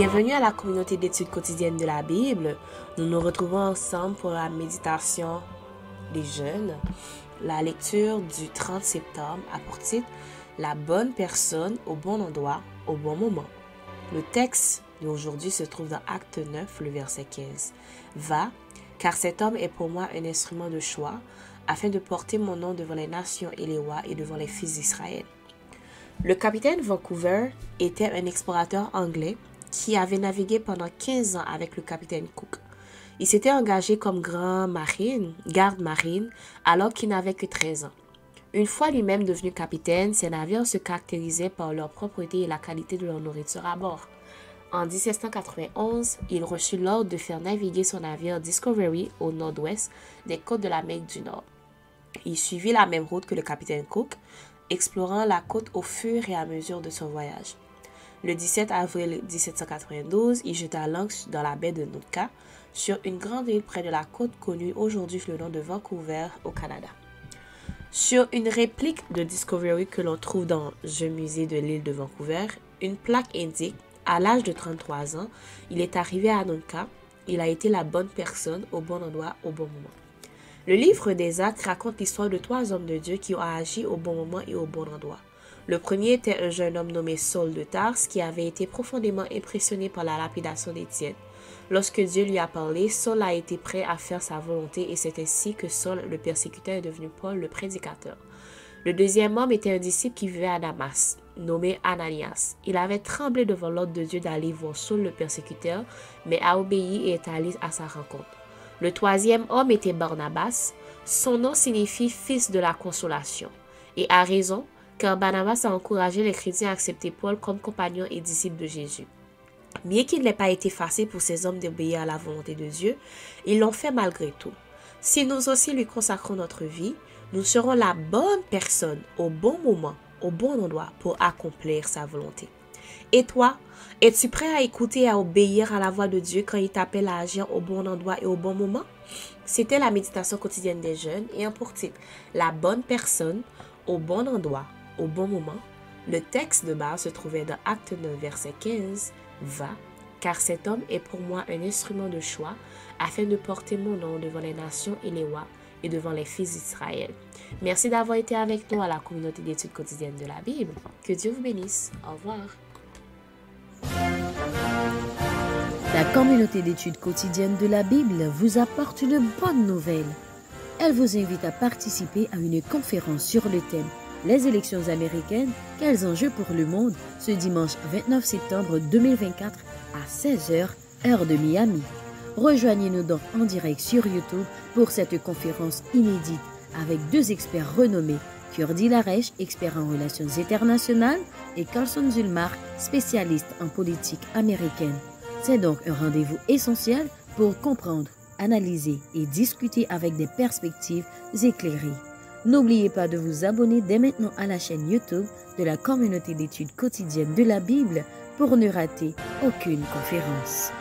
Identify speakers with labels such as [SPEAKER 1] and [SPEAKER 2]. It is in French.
[SPEAKER 1] Bienvenue à la communauté d'études quotidiennes de la Bible. Nous nous retrouvons ensemble pour la méditation des jeunes. La lecture du 30 septembre a pour titre « La bonne personne au bon endroit, au bon moment ». Le texte d'aujourd'hui se trouve dans Acte 9, le verset 15. « Va, car cet homme est pour moi un instrument de choix, afin de porter mon nom devant les nations et les rois et devant les fils d'Israël. » Le capitaine Vancouver était un explorateur anglais qui avait navigué pendant 15 ans avec le capitaine Cook. Il s'était engagé comme garde-marine alors qu'il n'avait que 13 ans. Une fois lui-même devenu capitaine, ses navires se caractérisaient par leur propreté et la qualité de leur nourriture à bord. En 1791, il reçut l'ordre de faire naviguer son navire Discovery au nord-ouest des côtes de l'Amérique du Nord. Il suivit la même route que le capitaine Cook, explorant la côte au fur et à mesure de son voyage. Le 17 avril 1792, il jeta l'ancre dans la baie de Nootka, sur une grande île près de la côte connue aujourd'hui sous le nom de Vancouver, au Canada. Sur une réplique de Discovery que l'on trouve dans le musée de l'île de Vancouver, une plaque indique « À l'âge de 33 ans, il est arrivé à Nootka, il a été la bonne personne au bon endroit au bon moment. » Le livre des Actes raconte l'histoire de 3 hommes de Dieu qui ont agi au bon moment et au bon endroit. Le premier était un jeune homme nommé Saul de Tarse qui avait été profondément impressionné par la lapidation d'Étienne. Lorsque Dieu lui a parlé, Saul a été prêt à faire sa volonté et c'est ainsi que Saul, le persécuteur, est devenu Paul, le prédicateur. Le deuxième homme était un disciple qui vivait à Damas, nommé Ananias. Il avait tremblé devant l'ordre de Dieu d'aller voir Saul, le persécuteur, mais a obéi et est allé à sa rencontre. Le troisième homme était Barnabas. Son nom signifie « fils de la consolation » et a raison, car Barnabas a encouragé les chrétiens à accepter Paul comme compagnon et disciple de Jésus. Bien qu'il n'ait pas été facile pour ces hommes d'obéir à la volonté de Dieu, ils l'ont fait malgré tout. Si nous aussi lui consacrons notre vie, nous serons la bonne personne au bon moment, au bon endroit pour accomplir sa volonté. Et toi, es-tu prêt à écouter et à obéir à la voix de Dieu quand il t'appelle à agir au bon endroit et au bon moment? C'était la méditation quotidienne des jeunes et un pour titre « La bonne personne au bon endroit, au bon moment ». Le texte de base se trouvait dans Acte 9, verset 15. « Va, car cet homme est pour moi un instrument de choix, afin de porter mon nom devant les nations et les rois et devant les fils d'Israël. » Merci d'avoir été avec nous à la communauté d'études quotidiennes de la Bible. Que Dieu vous bénisse. Au revoir.
[SPEAKER 2] La communauté d'études quotidiennes de la Bible vous apporte une bonne nouvelle. Elle vous invite à participer à une conférence sur le thème « Les élections américaines, quels enjeux pour le monde ?» ce dimanche 29 septembre 2024 à 16h, heure de Miami. Rejoignez-nous donc en direct sur YouTube pour cette conférence inédite avec 2 experts renommés, Kurdi Laresh, expert en relations internationales, et Carlson Zulmar, spécialiste en politique américaine. C'est donc un rendez-vous essentiel pour comprendre, analyser et discuter avec des perspectives éclairées. N'oubliez pas de vous abonner dès maintenant à la chaîne YouTube de la communauté d'études quotidiennes de la Bible pour ne rater aucune conférence.